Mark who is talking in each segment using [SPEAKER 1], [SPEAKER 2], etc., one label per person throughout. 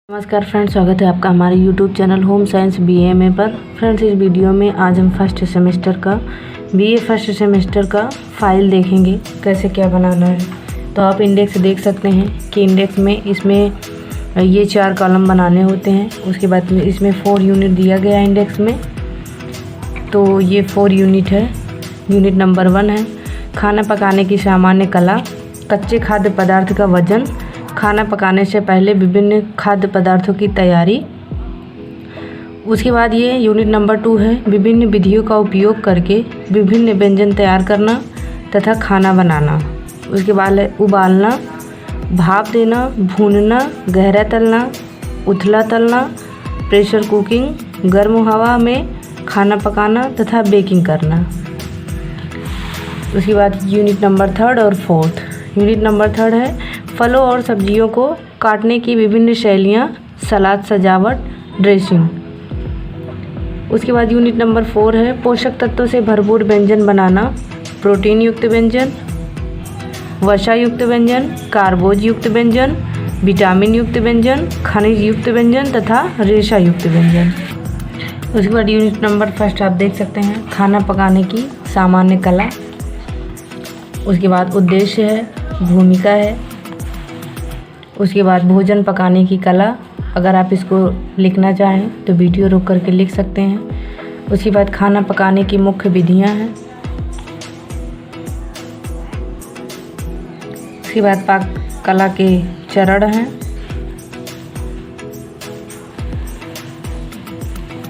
[SPEAKER 1] नमस्कार फ्रेंड्स, स्वागत है आपका हमारे YouTube channel home science BA पर। फ्रेंड्स, इस वीडियो में आज हम फर्स्ट सेमेस्टर का BA फर्स्ट सेमेस्टर का फाइल देखेंगे कैसे क्या बनाना है। तो आप इंडेक्स देख सकते हैं कि इंडेक्स में इसमें ये 4 कॉलम बनाने होते हैं। उसके बाद इसमें 4 यूनिट दिया गया है इंडेक्स में। तो ये 4 यूनिट है। यूनिट नंबर 1 है खाना पकाने की सामान्य कला, कच्चे खाद्य पदार्थ का वजन, खाना पकाने से पहले विभिन्न खाद्य पदार्थों की तैयारी। उसके बाद ये यूनिट नंबर 2 है विभिन्न विधियों का उपयोग करके विभिन्न व्यंजन तैयार करना तथा खाना बनाना। उसके बाद है उबालना, भाप देना, भूनना, गहरा तलना, उथला तलना, प्रेशर कुकिंग, गर्म हवा में खाना पकाना तथा बेकिंग करना। उसके बाद यूनिट नंबर 3 और 4। यूनिट नंबर 3 है फलों और सब्जियों को काटने की विभिन्न शैलियाँ, सलाद, सजावट, ड्रेसिंग। उसके बाद यूनिट नंबर 4 है पोषक तत्वों से भरपूर व्यंजन बनाना, प्रोटीन युक्त व्यंजन, वसा युक्त व्यंजन, कार्बोज युक्त व्यंजन, विटामिन युक्त व्यंजन, खनिज युक्त व्यंजन तथा रेशा युक्त व्यंजन। उसके बाद यूनिट नंबर 1 आप देख सकते हैं खाना पकाने की सामान्य कला। उसके बाद उद्देश्य है, भूमिका है। उसके बाद भोजन पकाने की कला। अगर आप इसको लिखना चाहें तो वीडियो रोक करके लिख सकते हैं। उसके बाद खाना पकाने की मुख्य विधियां हैं। उसके बाद पाक कला के चरण हैं।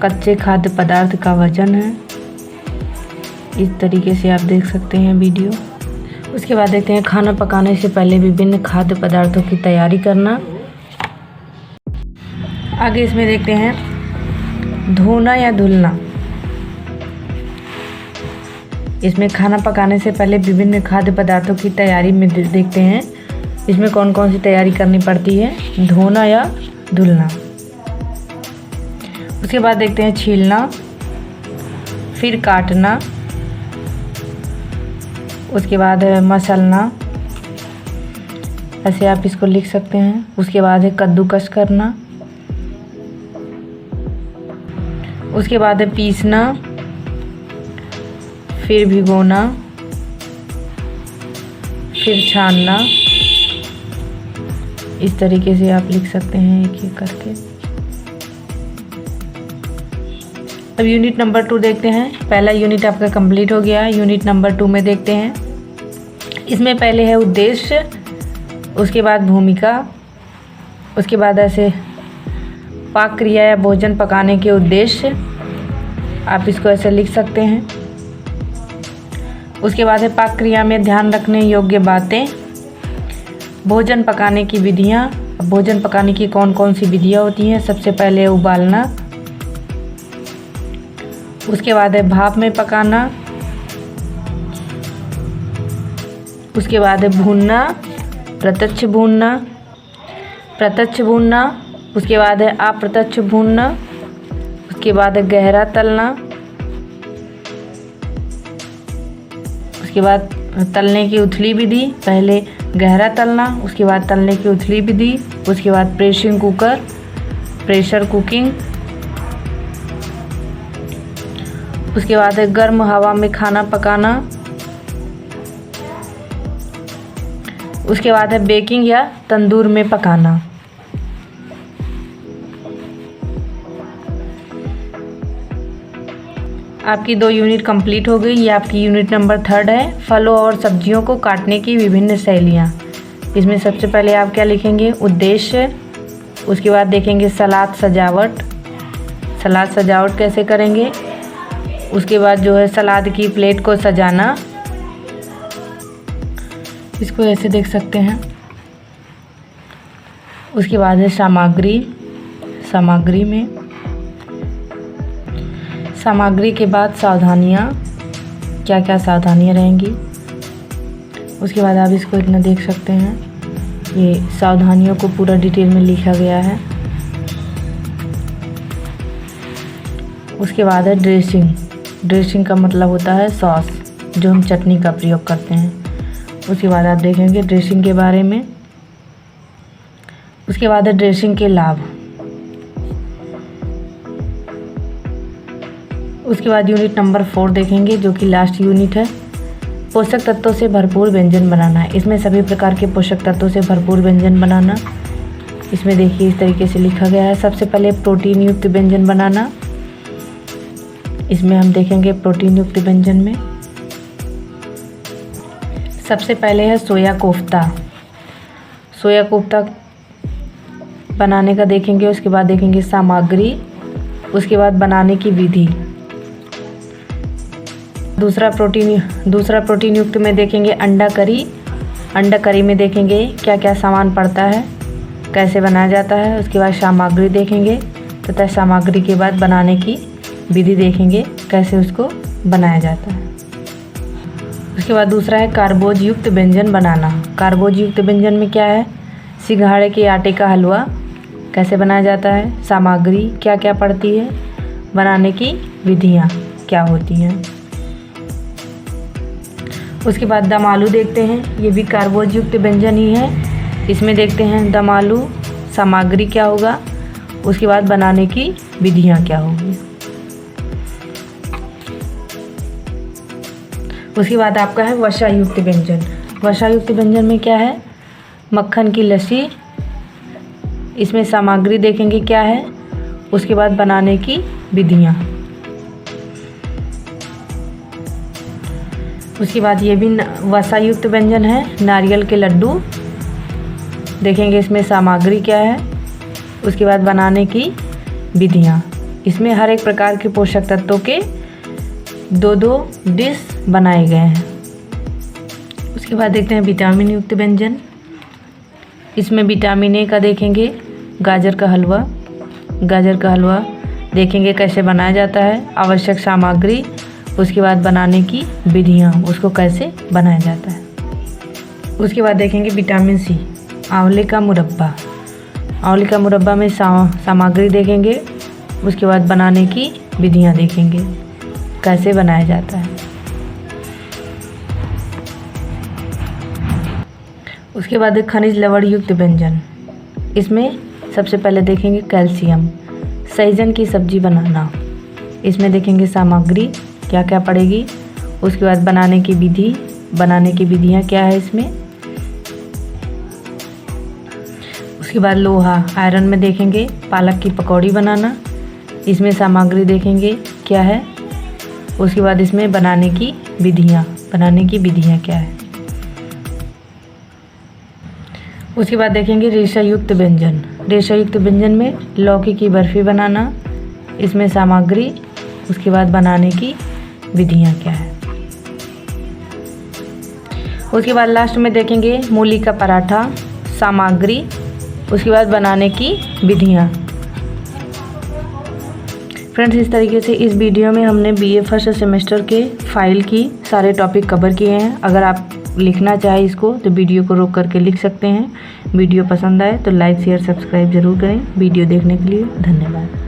[SPEAKER 1] कच्चे खाद्य पदार्थ का वजन है। इस तरीके से आप देख सकते हैं वीडियो। उसके बाद देखते हैं खाना पकाने से पहले विभिन्न खाद्य पदार्थों की तैयारी करना। आगे इसमें देखते हैं धोना या धुलना। इसमें खाना पकाने से पहले विभिन्न खाद्य पदार्थों की तैयारी में देखते हैं इसमें कौन कौन सी तैयारी करनी पड़ती है, धोना या धुलना। उसके बाद देखते हैं छीलना, फिर काटना। उसके बाद है मसलना, ऐसे आप इसको लिख सकते हैं। उसके बाद है कद्दूकस करना। उसके बाद है पीसना, फिर भिगोना, फिर छानना। इस तरीके से आप लिख सकते हैं एक एक करके। अब यूनिट नंबर 2 देखते हैं। पहला यूनिट आपका कंप्लीट हो गया है। यूनिट नंबर 2 में देखते हैं इसमें पहले है उद्देश्य, उसके बाद भूमिका, उसके बाद ऐसे पाक क्रिया या भोजन पकाने के उद्देश्य, आप इसको ऐसे लिख सकते हैं। उसके बाद है पाक क्रिया में ध्यान रखने योग्य बातें, भोजन पकाने की विधियाँ। भोजन पकाने की कौन कौन सी विधियाँ होती हैं, सबसे पहले उबालना, उसके बाद है भाप में पकाना, उसके बाद है भूनना, प्रत्यक्ष भूनना, प्रत्यक्ष भूनना, उसके बाद है अप्रत्यक्ष भूनना, उसके बाद है गहरा तलना, उसके बाद तलने की उथली विधि, पहले गहरा तलना, उसके बाद तलने की उथली विधि, उसके बाद प्रेशर कुकर, प्रेशर कुकिंग, उसके बाद है गर्म हवा में खाना पकाना, उसके बाद है बेकिंग या तंदूर में पकाना। आपकी 2 यूनिट कंप्लीट हो गई। ये आपकी यूनिट नंबर 3 है फलों और सब्जियों को काटने की विभिन्न शैलियाँ। इसमें सबसे पहले आप क्या लिखेंगे, उद्देश्य। उसके बाद देखेंगे सलाद, सजावट। सलाद सजावट कैसे करेंगे। उसके बाद जो है सलाद की प्लेट को सजाना, इसको ऐसे देख सकते हैं। उसके बाद है सामग्री। सामग्री में सामग्री के बाद सावधानियाँ, क्या क्या सावधानियाँ रहेंगी। उसके बाद आप इसको इतना देख सकते हैं, ये सावधानियों को पूरा डिटेल में लिखा गया है। उसके बाद है ड्रेसिंग। ड्रेसिंग का मतलब होता है सॉस, जो हम चटनी का प्रयोग करते हैं। उसके बाद आप देखेंगे ड्रेसिंग के बारे में। उसके बाद है ड्रेसिंग के लाभ। उसके बाद यूनिट नंबर 4 देखेंगे, जो कि लास्ट यूनिट है। पोषक तत्वों से भरपूर व्यंजन बनाना है। इसमें सभी प्रकार के पोषक तत्वों से भरपूर व्यंजन बनाना। इसमें देखिए इस तरीके से लिखा गया है। सबसे पहले प्रोटीन युक्त व्यंजन बनाना। इसमें हम देखेंगे प्रोटीन युक्त व्यंजन में सबसे पहले है सोया कोफ्ता। सोया कोफ्ता बनाने का देखेंगे। उसके बाद देखेंगे सामग्री, उसके बाद बनाने की विधि। दूसरा प्रोटीन युक्त में देखेंगे अंडा करी। अंडा करी में देखेंगे क्या क्या सामान पड़ता है, कैसे बनाया जाता है। उसके बाद सामग्री देखेंगे तथा सामग्री के बाद बनाने की विधि देखेंगे, कैसे उसको बनाया जाता है। उसके बाद दूसरा है कार्बोज युक्त व्यंजन बनाना। कार्बोज युक्त व्यंजन में क्या है, सिंघाड़े के आटे का हलवा कैसे बनाया जाता है, सामग्री क्या क्या पड़ती है, बनाने की विधियाँ क्या होती हैं। उसके बाद दम आलू देखते हैं। ये भी कार्बोज युक्त व्यंजन ही है। इसमें देखते हैं दम आलू, सामग्री क्या होगा, उसके बाद बनाने की विधियाँ क्या होगी। उसके बाद आपका है वसा युक्त व्यंजन। वसा युक्त व्यंजन में क्या है, मक्खन की लस्सी। इसमें सामग्री देखेंगे क्या है, उसके बाद बनाने की विधियाँ। उसके बाद ये भी वसा युक्त व्यंजन है, नारियल के लड्डू। देखेंगे इसमें सामग्री क्या है, उसके बाद बनाने की विधियाँ। इसमें हर एक प्रकार के पोषक तत्वों के 2-2 डिश बनाए गए हैं। उसके बाद देखते हैं विटामिन युक्त व्यंजन। इसमें विटामिन ए का देखेंगे गाजर का हलवा। गाजर का हलवा देखेंगे कैसे बनाया जाता है, आवश्यक सामग्री, उसके बाद बनाने की विधियाँ, उसको कैसे बनाया जाता है। उसके बाद देखेंगे विटामिन सी, आंवले का मुरब्बा। आंवले का मुरब्बा में सामग्री देखेंगे, उसके बाद बनाने की विधियाँ देखेंगे, कैसे बनाया जाता है। उसके बाद खनिज लवण युक्त व्यंजन। इसमें सबसे पहले देखेंगे कैल्शियम, सहजन की सब्जी बनाना। इसमें देखेंगे सामग्री क्या क्या पड़ेगी, उसके बाद बनाने की विधि, बनाने की विधियाँ क्या है इसमें। उसके बाद लोहा, आयरन में देखेंगे पालक की पकौड़ी बनाना। इसमें सामग्री देखेंगे क्या है, उसके बाद इसमें बनाने की विधियाँ क्या है। उसके बाद देखेंगे रेशा युक्त व्यंजन। रेशा युक्त व्यंजन में लौकी की बर्फ़ी बनाना। इसमें सामग्री, उसके बाद बनाने की विधियाँ क्या है। उसके बाद लास्ट में देखेंगे मूली का पराठा, सामग्री, उसके बाद बनाने की विधियाँ। फ्रेंड्स, इस तरीके से इस वीडियो में हमने बीए फर्स्ट सेमेस्टर के फाइल की सारे टॉपिक कवर किए हैं। अगर आप लिखना चाहे इसको तो वीडियो को रोक करके लिख सकते हैं। वीडियो पसंद आए तो लाइक शेयर सब्सक्राइब ज़रूर करें। वीडियो देखने के लिए धन्यवाद।